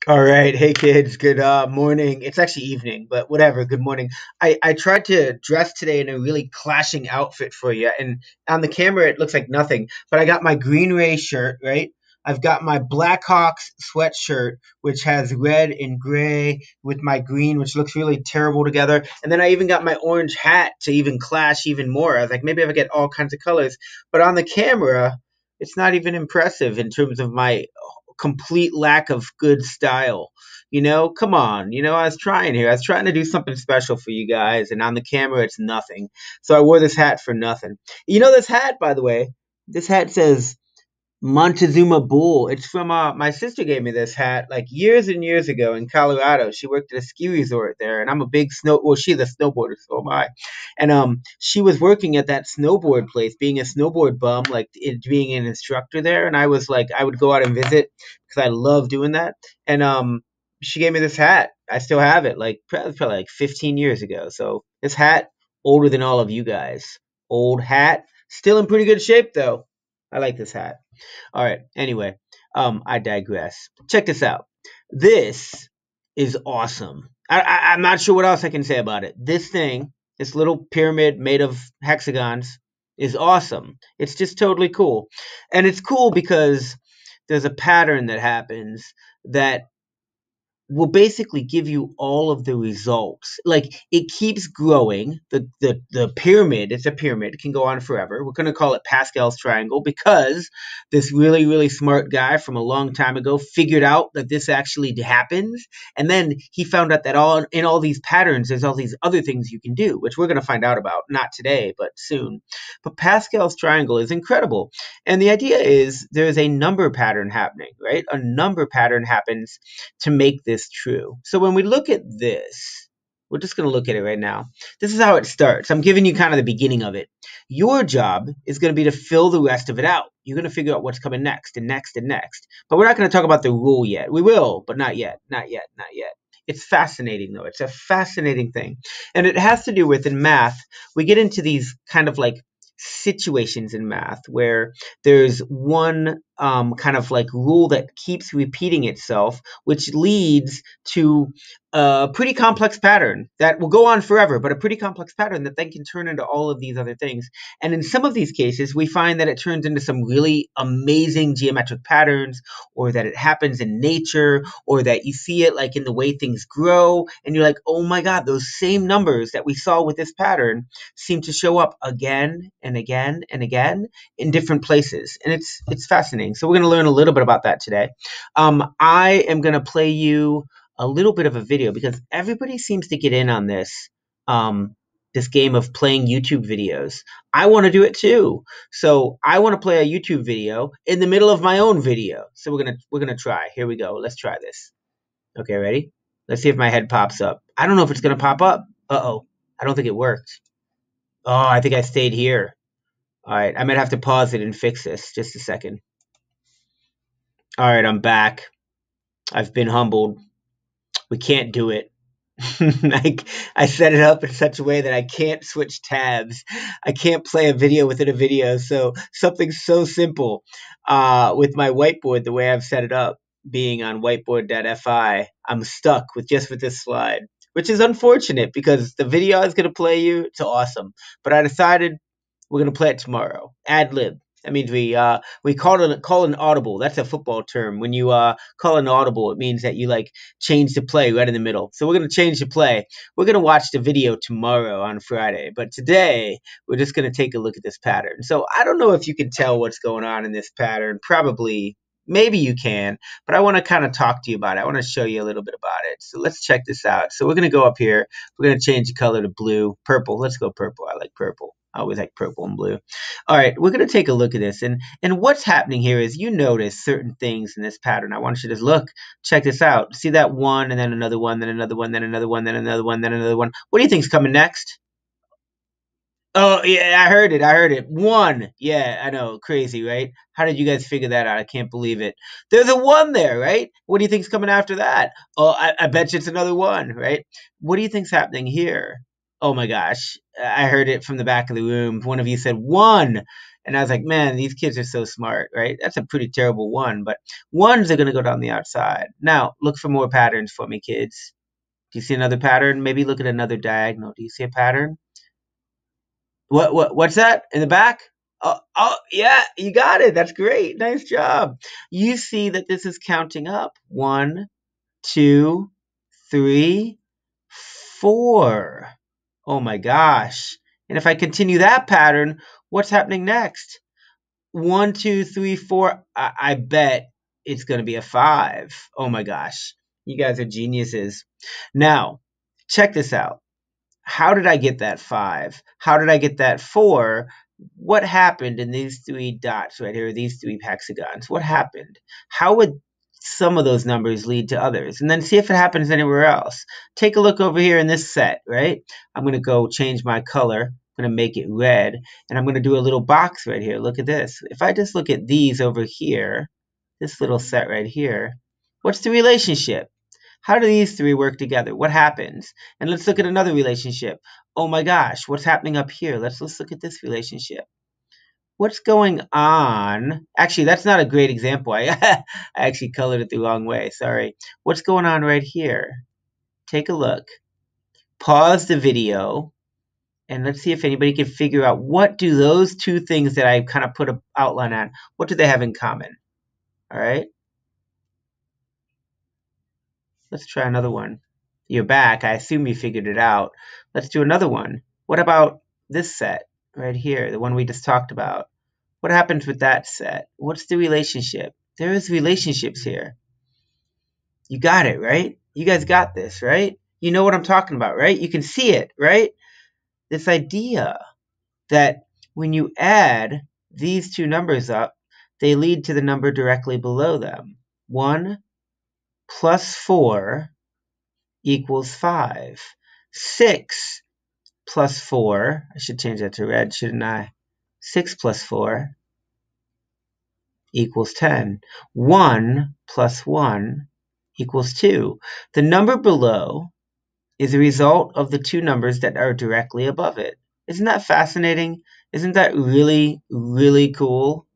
All right. Hey kids, good morning. It's actually evening, but whatever. Good morning. I tried to dress today in a really clashing outfit for you, and on the camera it looks like nothing, but I got my Green Ray shirt, right? I've got my Blackhawks sweatshirt, which has red and gray with my green, which looks really terrible together. And then I even got my orange hat to even clash even more. I was like, maybe if I get all kinds of colors. But on the camera, it's not even impressive in terms of my complete lack of good style. Come on. I was trying here. I was trying to do something special for you guys, and on the camera, it's nothing. So I wore this hat for nothing. This hat, by the way, this hat says Montezuma Bull. It's from my sister gave me this hat like years and years ago in Colorado. She worked at a ski resort there, and I'm a big she's a snowboarder, so am I. And she was working at that snowboard place, being a snowboard bum, like being an instructor there. And I was like, I would go out and visit because I love doing that. And she gave me this hat. I still have it, like probably like 15 years ago. So this hat older than all of you guys. Old hat, still in pretty good shape though. I like this hat. All right. Anyway, I digress. Check this out. This is awesome. I'm not sure what else I can say about it. This thing, this little pyramid made of hexagons, is awesome. It's just totally cool, and it's cool because there's a pattern that happens that will basically give you all of the results. Like it keeps growing. The pyramid, it's a pyramid, it can go on forever. We're gonna call it Pascal's triangle because this really, really smart guy from a long time ago figured out that this actually happens. And then he found out that all these patterns, there's all these other things you can do, which we're gonna find out about, not today, but soon. But Pascal's triangle is incredible. And the idea is there's a number pattern happening, right? A number pattern happens to make this true. So when we look at this, we're just going to look at it right now. This is how it starts. I'm giving you kind of the beginning of it. Your job is going to be to fill the rest of it out. You're going to figure out what's coming next and next and next. But we're not going to talk about the rule yet. We will, but not yet, not yet, not yet. It's fascinating, though. It's a fascinating thing. And it has to do with, in math, we get into these kind of like situations in math where there's one kind of like rule that keeps repeating itself, which leads to a pretty complex pattern that will go on forever, but a pretty complex pattern that then can turn into all of these other things. And in some of these cases, we find that it turns into some really amazing geometric patterns, or that it happens in nature, or that you see it like in the way things grow, and you're like, oh my God, those same numbers that we saw with this pattern seem to show up again and again and again in different places. And it's fascinating. So we're going to learn a little bit about that today. I am going to play you a little bit of a video because everybody seems to get in on this game of playing YouTube videos. I want to do it too. So I want to play a YouTube video in the middle of my own video. So we're gonna try. Here we go. Let's try this. Okay, ready? Let's see if my head pops up. I don't know if it's gonna pop up. Uh-oh. I don't think it worked. Oh, I think I stayed here. All right, I might have to pause it and fix this. Just a second. All right, I'm back. I've been humbled. We can't do it. Like I set it up in such a way that I can't switch tabs. I can't play a video within a video. So something so simple with my whiteboard, the way I've set it up, being on whiteboard.fi, I'm stuck with this slide, which is unfortunate because the video I was going to play you, it's awesome. But I decided we're going to play it tomorrow. Ad lib. That means we call an audible. That's a football term. When you call an audible, it means that you like change the play right in the middle. So we're gonna change the play. We're gonna watch the video tomorrow on Friday, but today we're just gonna take a look at this pattern. So I don't know if you can tell what's going on in this pattern. Probably, maybe you can, but I want to kind of talk to you about it. I want to show you a little bit about it. So let's check this out. So we're gonna go up here. We're gonna change the color to blue, purple. Let's go purple. I like purple. I always like purple and blue. All right, we're going to take a look at this. And what's happening here is you notice certain things in this pattern. I want you to just look, check this out. See that one, and then another one, then another one, then another one, then another one, then another one. What do you think's coming next? Oh, yeah, I heard it. I heard it. One. Yeah, I know. Crazy, right? How did you guys figure that out? I can't believe it. There's a one there, right? What do you think's coming after that? Oh, I bet you it's another one, right? What do you think's happening here? Oh my gosh. I heard it from the back of the room. One of you said one. And I was like, man, these kids are so smart, right? That's a pretty terrible one, but ones are going to go down the outside. Now, look for more patterns for me, kids. Do you see another pattern? Maybe look at another diagonal. Do you see a pattern? What's that in the back? Oh, yeah, you got it. That's great. Nice job. You see that this is counting up. 1, 2, 3, 4. Oh my gosh. And if I continue that pattern, what's happening next? 1, 2, 3, 4. I bet it's going to be a 5. Oh my gosh. You guys are geniuses. Now, check this out. How did I get that 5? How did I get that 4? What happened in these 3 dots right here, these 3 hexagons? What happened? How would some of those numbers lead to others? And then see if it happens anywhere else. Take a look over here in this set, right? I'm going to go change my color. I'm going to make it red. And I'm going to do a little box right here. Look at this. If I just look at these over here, this little set right here, what's the relationship? How do these 3 work together? What happens? And let's look at another relationship. Oh my gosh, what's happening up here? Let's look at this relationship. What's going on? Actually, that's not a great example. I actually colored it the wrong way. Sorry. What's going on right here? Take a look. Pause the video. And let's see if anybody can figure out what do those 2 things that I kind of put an outline on, what do they have in common? All right. Let's try another one. You're back. I assume you figured it out. Let's do another one. What about this set right here, the one we just talked about? What happens with that set? What's the relationship? There is relationships here. You got it, right? You guys got this, right? You know what I'm talking about, right? You can see it, right? This idea that when you add these 2 numbers up, they lead to the number directly below them. 1 plus 4 equals 5. 6 plus 4, I should change that to red, shouldn't I? 6 plus 4 equals 10. 1 plus 1 equals 2. The number below is a result of the 2 numbers that are directly above it. Isn't that fascinating? Isn't that really, really cool?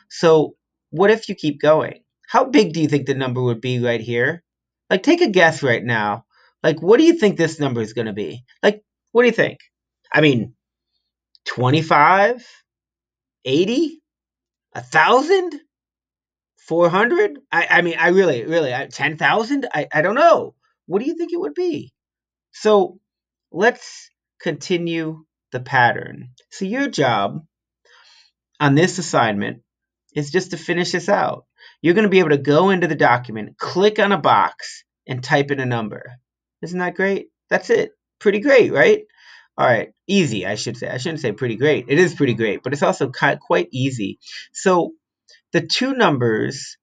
So what if you keep going? How big do you think the number would be right here? Like, take a guess right now. Like, what do you think this number is going to be? Like, what do you think? I mean, 25, 80, 1,000, 400? I mean, I really, 10,000? I don't know. What do you think it would be? So let's continue the pattern. So your job on this assignment is just to finish this out. You're going to be able to go into the document, click on a box, and type in a number. Isn't that great? That's it. Pretty great, right? All right. Easy, I should say. I shouldn't say pretty great. It is pretty great, but it's also quite easy. So the 2 numbers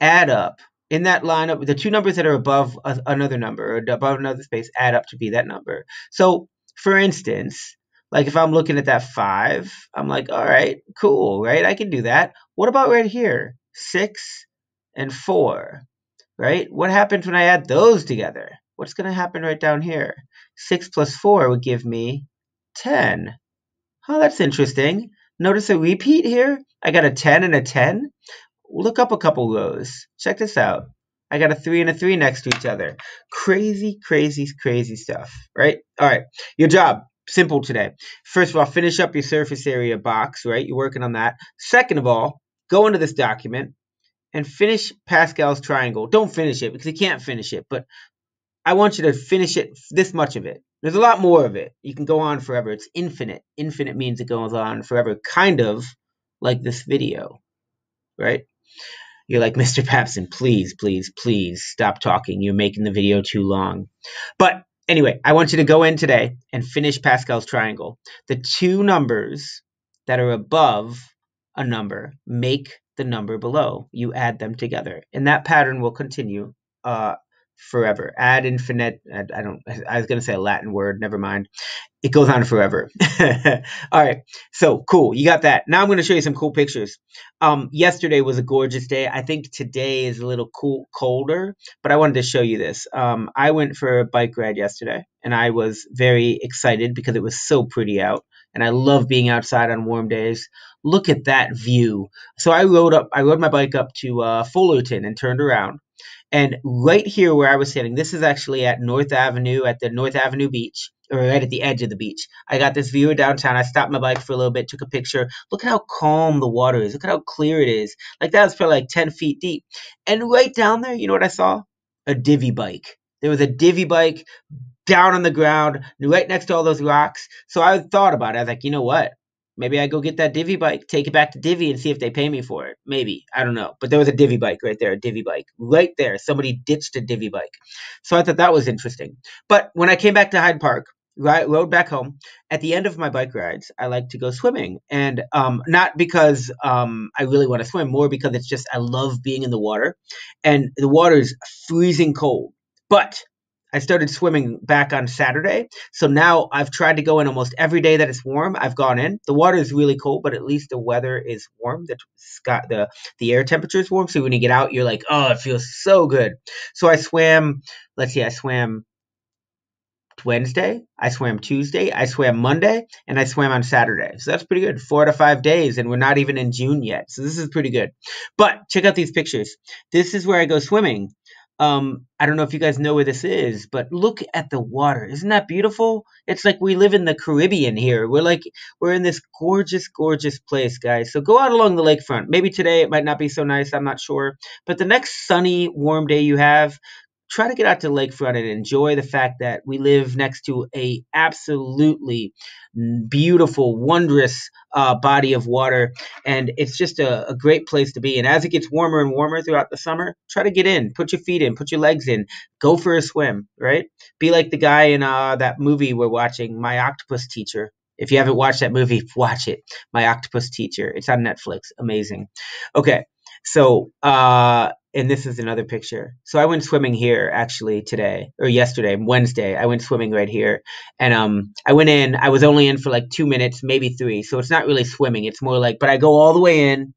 add up in that lineup. The 2 numbers that are above another number or above another space add up to be that number. So for instance, like if I'm looking at that 5, I'm like, all right, cool, right? I can do that. What about right here? 6 and 4, right? What happens when I add those together? What's going to happen right down here? 6 plus 4 would give me 10. Oh, that's interesting. Notice a repeat here? I got a 10 and a 10. Look up a couple rows. Check this out. I got a 3 and a 3 next to each other. Crazy, crazy, crazy stuff, right? All right, your job, simple today. First of all, finish up your surface area box, right? You're working on that. Second of all, go into this document and finish Pascal's triangle. Don't finish it because you can't finish it, but I want you to finish it, this much of it. There's a lot more of it. You can go on forever. It's infinite. Infinite means it goes on forever, kind of like this video, right? You're like, Mr. Papson, please, please, please stop talking. You're making the video too long. But anyway, I want you to go in today and finish Pascal's triangle. The 2 numbers that are above a number make the number below. You add them together. And that pattern will continue forever. Ad infinite. I was going to say a Latin word. Never mind. It goes on forever. All right. So cool. You got that. Now I'm going to show you some cool pictures. Yesterday was a gorgeous day. I think today is a little colder, but I wanted to show you this. I went for a bike ride yesterday and I was very excited because it was so pretty out. and I love being outside on warm days. Look at that view. So I rode my bike up to Fullerton and turned around. And right here where I was sitting, this is actually at North Avenue, at the North Avenue beach, or right at the edge of the beach. I got this view of downtown. I stopped my bike for a little bit, took a picture. Look at how calm the water is. Look at how clear it is. Like that was probably like 10 feet deep. And right down there, you know what I saw? A divvy bike. There was a divvy bike down on the ground, right next to all those rocks. So I thought about it. I was like, you know what? Maybe I go get that divvy bike, take it back to divvy, and see if they pay me for it. Maybe. I don't know. But there was a divvy bike right there, a divvy bike. Right there. Somebody ditched a divvy bike. So I thought that was interesting. But when I came back to Hyde Park, rode back home, at the end of my bike rides, I like to go swimming. And not because I really want to swim, more because it's just I love being in the water. And the water is freezing cold. But I started swimming back on Saturday. So now I've tried to go in almost every day that it's warm. I've gone in. The water is really cold, but at least the weather is warm. The air temperature is warm. So when you get out, you're like, oh, it feels so good. So I swam, let's see, I swam Wednesday, I swam Tuesday, I swam Monday, and I swam on Saturday. So that's pretty good. 4 to 5 days, and we're not even in June yet. So this is pretty good. But check out these pictures. This is where I go swimming. I don't know if you guys know where this is, but look at the water. Isn't that beautiful? It's like we live in the Caribbean here. We're in this gorgeous, gorgeous place, guys. So go out along the lakefront. Maybe today it might not be so nice, I'm not sure. But the next sunny, warm day you have, try to get out to the lakefront and enjoy the fact that we live next to a absolutely beautiful, wondrous body of water, and it's just a great place to be. And as it gets warmer and warmer throughout the summer, try to get in, put your feet in, put your legs in, go for a swim, right? Be like the guy in that movie we're watching, My Octopus Teacher. If you haven't watched that movie, watch it. My Octopus Teacher. It's on Netflix. Amazing. Okay. So, and this is another picture. So I went swimming here actually today or yesterday, Wednesday. I went swimming right here, and I went in. I was only in for like 2 minutes, maybe three. So it's not really swimming. It's more like, but I go all the way in.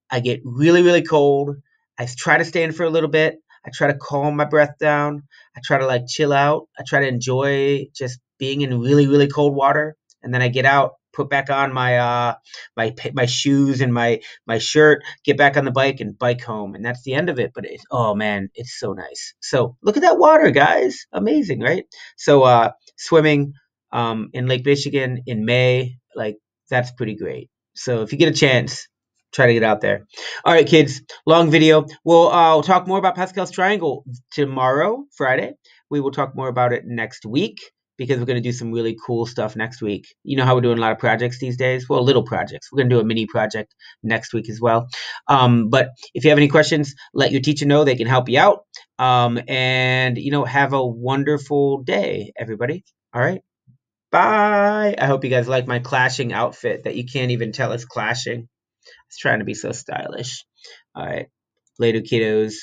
I get really, really cold. I try to stay in for a little bit. I try to calm my breath down. I try to like chill out. I try to enjoy just being in really, really cold water. And then I get out, put back on my shoes and my shirt, get back on the bike and bike home. And that's the end of it. But oh man, it's so nice. So look at that water, guys. Amazing, right? So swimming in Lake Michigan in May, like that's pretty great. So if you get a chance, try to get out there. All right, kids, long video. We'll talk more about Pascal's triangle tomorrow, Friday. We will talk more about it next week because we're going to do some really cool stuff next week. You know how we're doing a lot of projects these days? Well, little projects. We're going to do a mini project next week as well. But if you have any questions, let your teacher know. They can help you out. And, have a wonderful day, everybody. All right. Bye. I hope you guys like my clashing outfit that you can't even tell is clashing. It's trying to be so stylish. All right. Later, kiddos.